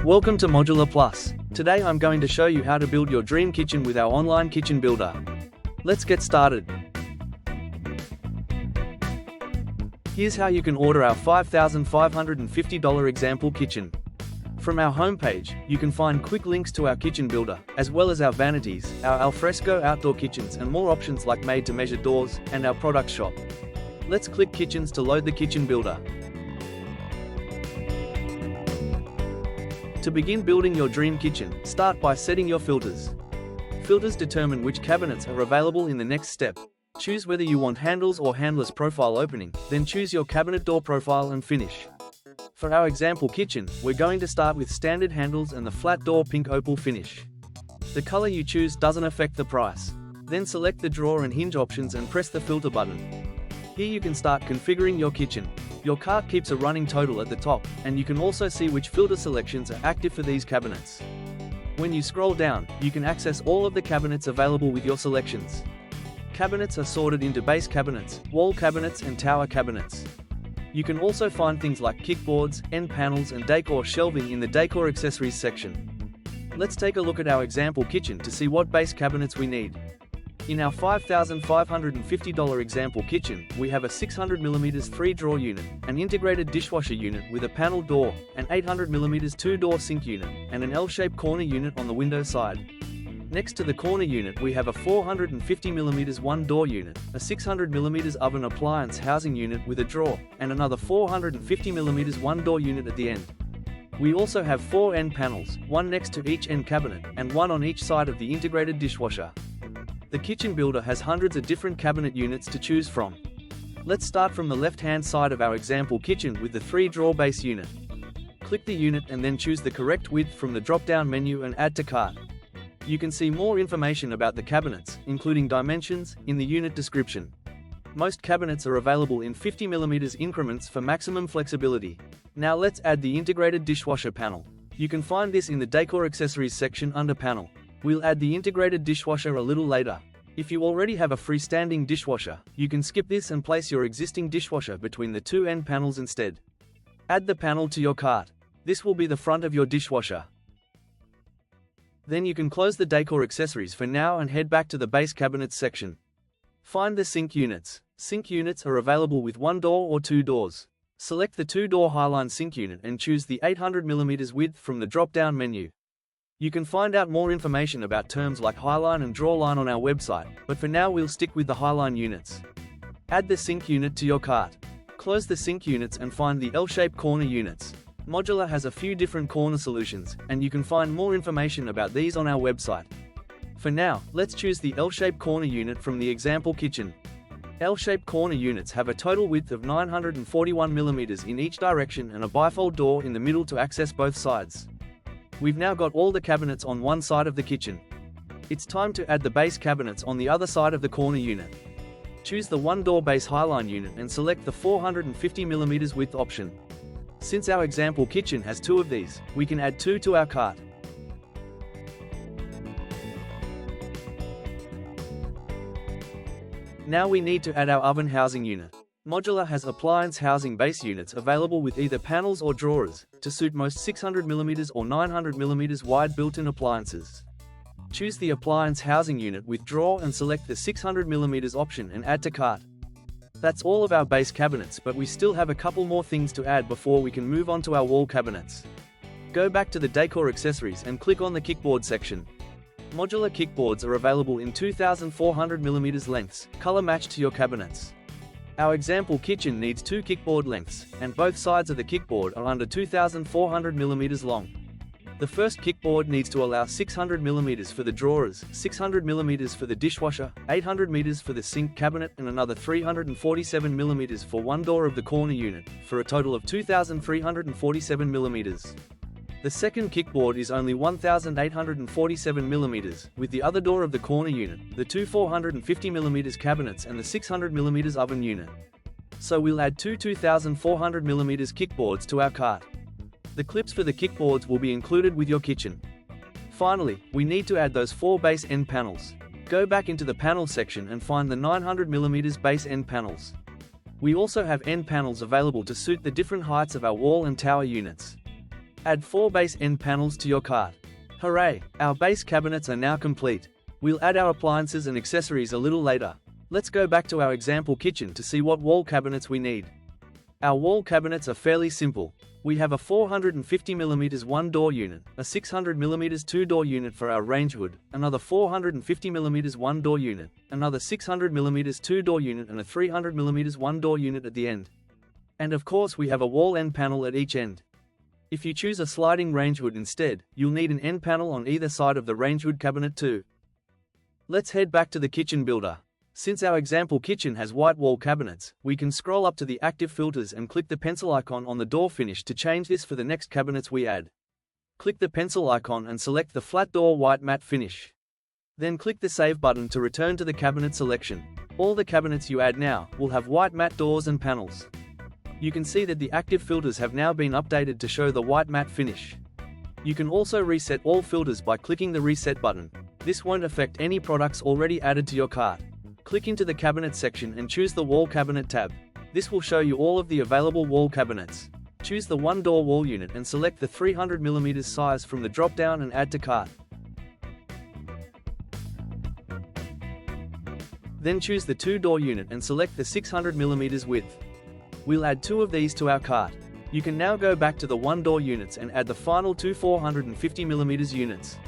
Welcome to Modular Plus. Today I'm going to show you how to build your dream kitchen with our online kitchen builder. Let's get started. Here's how you can order our $5,550 example kitchen. From our homepage, you can find quick links to our kitchen builder, as well as our vanities, our alfresco outdoor kitchens and more options like made-to-measure doors, and our product shop. Let's click Kitchens to load the kitchen builder. To begin building your dream kitchen, start by setting your filters. Filters determine which cabinets are available in the next step. Choose whether you want handles or handless profile opening, then choose your cabinet door profile and finish. For our example kitchen, we're going to start with standard handles and the flat door pink opal finish. The color you choose doesn't affect the price. Then select the drawer and hinge options and press the filter button. Here you can start configuring your kitchen. Your cart keeps a running total at the top, and you can also see which filter selections are active for these cabinets. When you scroll down, you can access all of the cabinets available with your selections. Cabinets are sorted into base cabinets, wall cabinets and tower cabinets. You can also find things like kickboards, end panels and decor shelving in the decor accessories section. Let's take a look at our example kitchen to see what base cabinets we need. In our $5,550 example kitchen, we have a 600mm 3-drawer unit, an integrated dishwasher unit with a panel door, an 800mm 2-door sink unit, and an L-shaped corner unit on the window side. Next to the corner unit we have a 450mm 1-door unit, a 600mm oven appliance housing unit with a drawer, and another 450mm 1-door unit at the end. We also have 4 end panels, one next to each end cabinet, and one on each side of the integrated dishwasher. The kitchen builder has hundreds of different cabinet units to choose from. Let's start from the left-hand side of our example kitchen with the 3-drawer base unit. Click the unit and then choose the correct width from the drop-down menu and add to cart. You can see more information about the cabinets, including dimensions, in the unit description. Most cabinets are available in 50mm increments for maximum flexibility. Now let's add the integrated dishwasher panel. You can find this in the decor accessories section under panel. We'll add the integrated dishwasher a little later. If you already have a freestanding dishwasher, you can skip this and place your existing dishwasher between the 2 end panels instead. Add the panel to your cart. This will be the front of your dishwasher. Then you can close the decor accessories for now and head back to the base cabinets section. Find the sink units. Sink units are available with 1 door or 2 doors. Select the 2-door highline sink unit and choose the 800mm width from the drop-down menu. You can find out more information about terms like highline and drawline on our website, but for now we'll stick with the highline units. Add the sink unit to your cart. Close the sink units and find the L-shaped corner units. Modular has a few different corner solutions, and you can find more information about these on our website. For now, let's choose the L-shaped corner unit from the example kitchen. L-shaped corner units have a total width of 941mm in each direction and a bifold door in the middle to access both sides. We've now got all the cabinets on one side of the kitchen. It's time to add the base cabinets on the other side of the corner unit. Choose the 1-door base highline unit and select the 450mm width option. Since our example kitchen has 2 of these, we can add 2 to our cart. Now we need to add our oven housing unit. Modular has appliance housing base units available with either panels or drawers, to suit most 600mm or 900mm wide built-in appliances. Choose the appliance housing unit with drawer and select the 600mm option and add to cart. That's all of our base cabinets, but we still have a couple more things to add before we can move on to our wall cabinets. Go back to the decor accessories and click on the kickboard section. Modular kickboards are available in 2,400mm lengths, color matched to your cabinets. Our example kitchen needs 2 kickboard lengths, and both sides of the kickboard are under 2,400mm long. The first kickboard needs to allow 600mm for the drawers, 600mm for the dishwasher, 800mm for the sink cabinet and another 347mm for 1 door of the corner unit, for a total of 2,347mm. The second kickboard is only 1,847mm, with the other door of the corner unit, the 2 450mm cabinets and the 600mm oven unit. So we'll add 2 2,400mm kickboards to our cart. The clips for the kickboards will be included with your kitchen. Finally, we need to add those 4 base end panels. Go back into the panel section and find the 900mm base end panels. We also have end panels available to suit the different heights of our wall and tower units. Add 4 base end panels to your cart. Hooray! Our base cabinets are now complete. We'll add our appliances and accessories a little later. Let's go back to our example kitchen to see what wall cabinets we need. Our wall cabinets are fairly simple. We have a 450mm one-door unit, a 600mm two-door unit for our range hood, another 450mm one-door unit, another 600mm two-door unit and a 300mm one-door unit at the end. And of course we have a wall end panel at each end. If you choose a sliding range hood instead, you'll need an end panel on either side of the range hood cabinet too. Let's head back to the kitchen builder. Since our example kitchen has white wall cabinets, we can scroll up to the active filters and click the pencil icon on the door finish to change this for the next cabinets we add. Click the pencil icon and select the flat door white matte finish. Then click the save button to return to the cabinet selection. All the cabinets you add now will have white matte doors and panels. You can see that the active filters have now been updated to show the white matte finish. You can also reset all filters by clicking the reset button. This won't affect any products already added to your cart. Click into the cabinet section and choose the wall cabinet tab. This will show you all of the available wall cabinets. Choose the one-door wall unit and select the 300mm size from the drop-down and add to cart. Then choose the two-door unit and select the 600mm width. We'll add 2 of these to our cart. You can now go back to the one-door units and add the final 2 450mm units.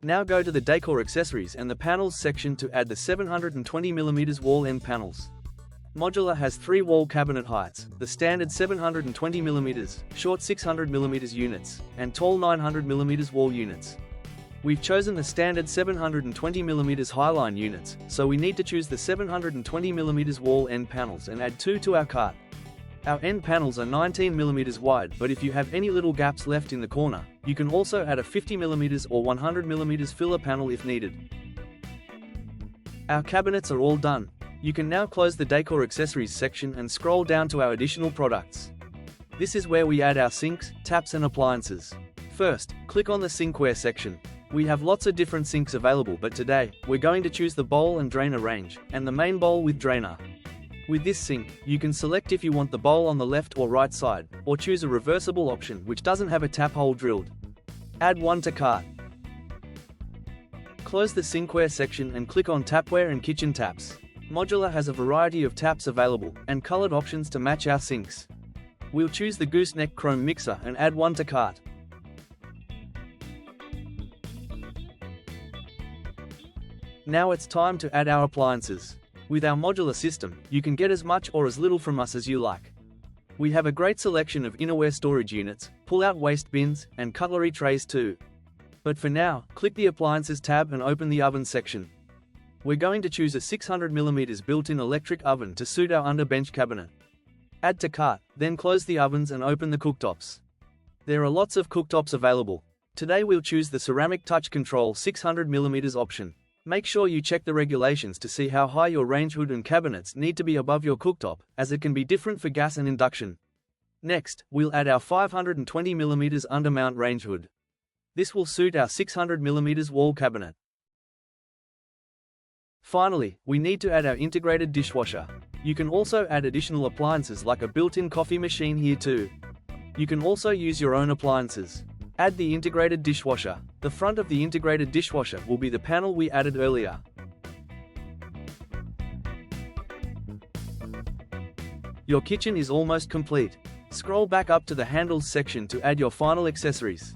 Now go to the decor accessories and the panels section to add the 720mm wall end panels. Modular has 3 wall cabinet heights, the standard 720mm, short 600mm units, and tall 900mm wall units. We've chosen the standard 720mm highline units, so we need to choose the 720mm wall end panels and add 2 to our cart. Our end panels are 19mm wide, but if you have any little gaps left in the corner, you can also add a 50mm or 100mm filler panel if needed. Our cabinets are all done. You can now close the decor accessories section and scroll down to our additional products. This is where we add our sinks, taps and appliances. First, click on the sinkware section. We have lots of different sinks available, but today, we're going to choose the bowl and drainer range, and the main bowl with drainer. With this sink, you can select if you want the bowl on the left or right side, or choose a reversible option which doesn't have a tap hole drilled. Add 1 to cart. Close the sinkware section and click on tapware and kitchen taps. Modular has a variety of taps available, and colored options to match our sinks. We'll choose the gooseneck chrome mixer and add 1 to cart. Now it's time to add our appliances. With our modular system, you can get as much or as little from us as you like. We have a great selection of innerwear storage units, pull-out waste bins, and cutlery trays too. But for now, click the Appliances tab and open the Oven section. We're going to choose a 600mm built-in electric oven to suit our underbench cabinet. Add to cart, then close the ovens and open the cooktops. There are lots of cooktops available. Today we'll choose the Ceramic Touch Control 600mm option. Make sure you check the regulations to see how high your range hood and cabinets need to be above your cooktop, as it can be different for gas and induction. Next, we'll add our 520mm undermount range hood. This will suit our 600mm wall cabinet. Finally, we need to add our integrated dishwasher. You can also add additional appliances like a built-in coffee machine here too. You can also use your own appliances. Add the integrated dishwasher. The front of the integrated dishwasher will be the panel we added earlier. Your kitchen is almost complete. Scroll back up to the handles section to add your final accessories.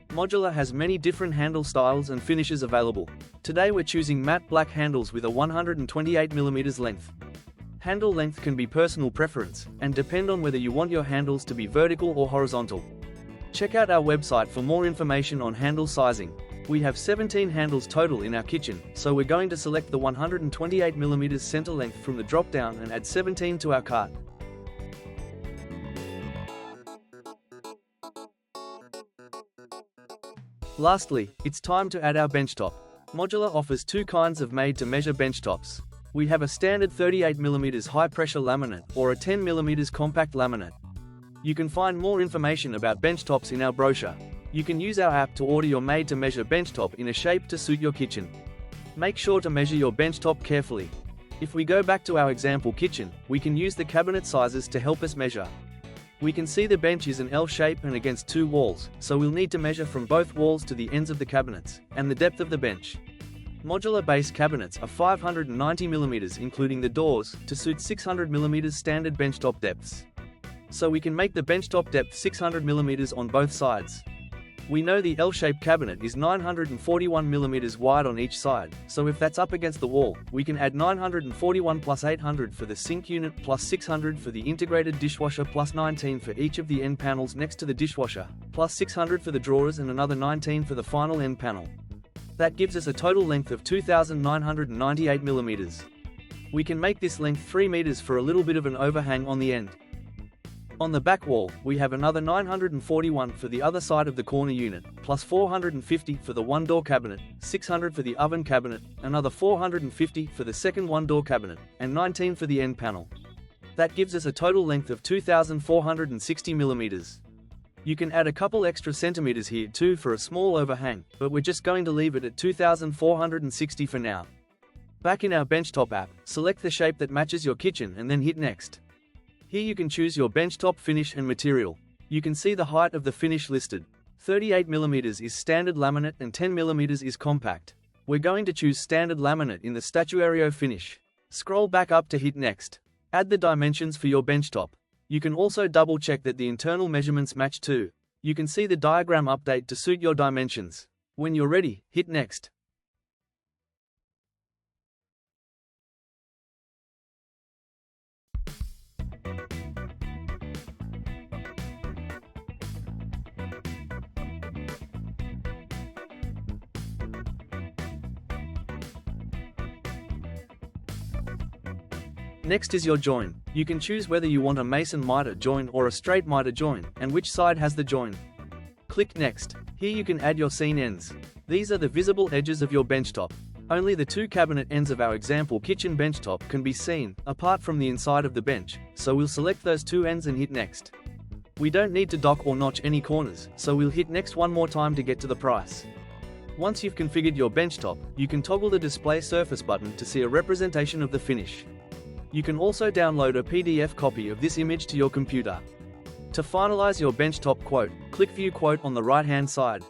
Modular has many different handle styles and finishes available. Today we're choosing matte black handles with a 128mm length. Handle length can be personal preference, and depend on whether you want your handles to be vertical or horizontal. Check out our website for more information on handle sizing. We have 17 handles total in our kitchen, so we're going to select the 128mm center length from the drop-down and add 17 to our cart. Lastly, it's time to add our benchtop. Modular offers 2 kinds of made-to-measure benchtops. We have a standard 38mm high-pressure laminate or a 10mm compact laminate. You can find more information about benchtops in our brochure. You can use our app to order your made-to-measure benchtop in a shape to suit your kitchen. Make sure to measure your benchtop carefully. If we go back to our example kitchen, we can use the cabinet sizes to help us measure. We can see the bench is an L shape and against two walls, so we'll need to measure from both walls to the ends of the cabinets, and the depth of the bench. Modular base cabinets are 590mm including the doors, to suit 600mm standard benchtop depths. So we can make the benchtop depth 600mm on both sides. We know the L-shaped cabinet is 941mm wide on each side, so if that's up against the wall, we can add 941 plus 800 for the sink unit plus 600 for the integrated dishwasher plus 19 for each of the end panels next to the dishwasher, plus 600 for the drawers and another 19 for the final end panel. That gives us a total length of 2,998mm. We can make this length 3 meters for a little bit of an overhang on the end. On the back wall, we have another 941 for the other side of the corner unit, plus 450 for the one-door cabinet, 600 for the oven cabinet, another 450 for the second one-door cabinet, and 19 for the end panel. That gives us a total length of 2,460mm. You can add a couple extra centimeters here too for a small overhang, but we're just going to leave it at 2,460 for now. Back in our benchtop app, select the shape that matches your kitchen and then hit next. Here you can choose your benchtop finish and material. You can see the height of the finish listed. 38mm is standard laminate and 10mm is compact. We're going to choose standard laminate in the statuario finish. Scroll back up to hit next. Add the dimensions for your benchtop. You can also double check that the internal measurements match too. You can see the diagram update to suit your dimensions. When you're ready, hit next. Next is your join. You can choose whether you want a mason miter join or a straight miter join, and which side has the join. Click Next. Here you can add your scene ends. These are the visible edges of your benchtop. Only the two cabinet ends of our example kitchen benchtop can be seen, apart from the inside of the bench, so we'll select those two ends and hit Next. We don't need to dock or notch any corners, so we'll hit Next one more time to get to the price. Once you've configured your benchtop, you can toggle the display surface button to see a representation of the finish. You can also download a PDF copy of this image to your computer. To finalize your benchtop quote, click View Quote on the right-hand side.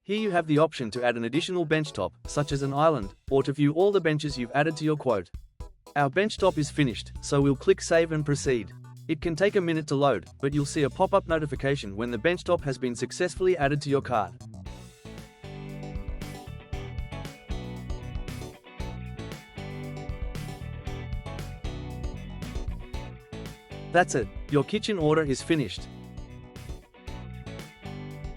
Here you have the option to add an additional benchtop, such as an island, or to view all the benches you've added to your quote. Our benchtop is finished, so we'll click Save and Proceed. It can take a minute to load, but you'll see a pop-up notification when the benchtop has been successfully added to your cart. That's it, your kitchen order is finished.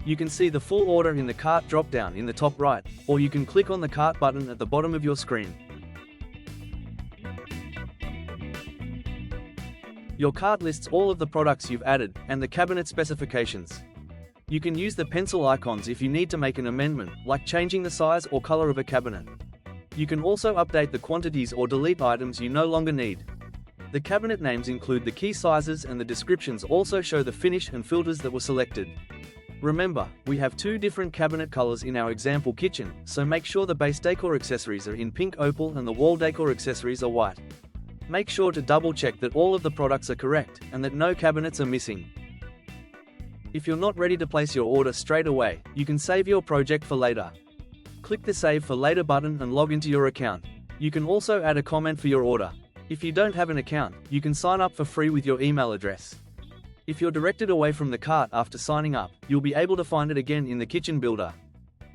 You can see the full order in the cart drop-down in the top right, or you can click on the cart button at the bottom of your screen. Your cart lists all of the products you've added, and the cabinet specifications. You can use the pencil icons if you need to make an amendment, like changing the size or color of a cabinet. You can also update the quantities or delete items you no longer need. The cabinet names include the key sizes and the descriptions also show the finish and filters that were selected. Remember, we have two different cabinet colors in our example kitchen, so make sure the base decor accessories are in pink opal and the wall decor accessories are white. Make sure to double check that all of the products are correct and that no cabinets are missing. If you're not ready to place your order straight away, you can save your project for later. Click the Save for Later button and log into your account. You can also add a comment for your order. If you don't have an account, you can sign up for free with your email address. If you're directed away from the cart after signing up, you'll be able to find it again in the kitchen builder.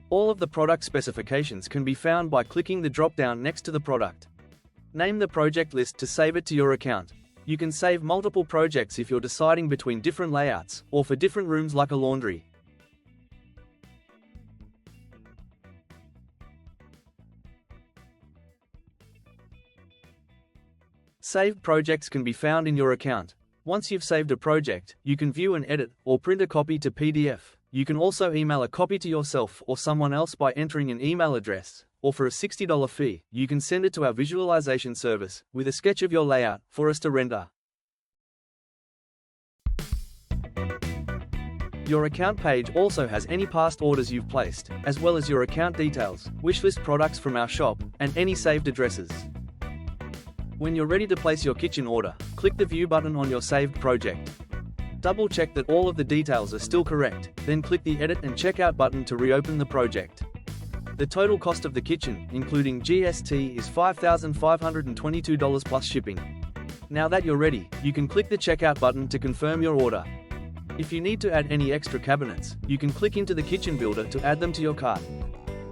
All of the product specifications can be found by clicking the drop-down next to the product. Name the project list to save it to your account. You can save multiple projects if you're deciding between different layouts, or for different rooms like a laundry. Saved projects can be found in your account. Once you've saved a project, you can view and edit, or print a copy to PDF. You can also email a copy to yourself or someone else by entering an email address, or for a $60 fee, you can send it to our visualization service, with a sketch of your layout, for us to render. Your account page also has any past orders you've placed, as well as your account details, wishlist products from our shop, and any saved addresses. When you're ready to place your kitchen order, click the View button on your saved project. Double check that all of the details are still correct, then click the Edit and Checkout button to reopen the project. The total cost of the kitchen, including GST, is $5,522 plus shipping. Now that you're ready, you can click the Checkout button to confirm your order. If you need to add any extra cabinets, you can click into the Kitchen Builder to add them to your cart.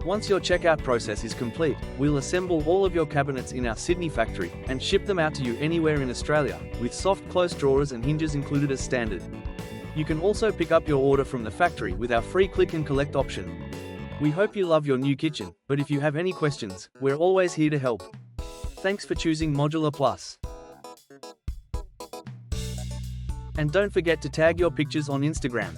Once your checkout process is complete, we'll assemble all of your cabinets in our Sydney factory and ship them out to you anywhere in Australia, with soft close drawers and hinges included as standard. You can also pick up your order from the factory with our free click and collect option. We hope you love your new kitchen, but if you have any questions, we're always here to help. Thanks for choosing Modular Plus. And don't forget to tag your pictures on Instagram.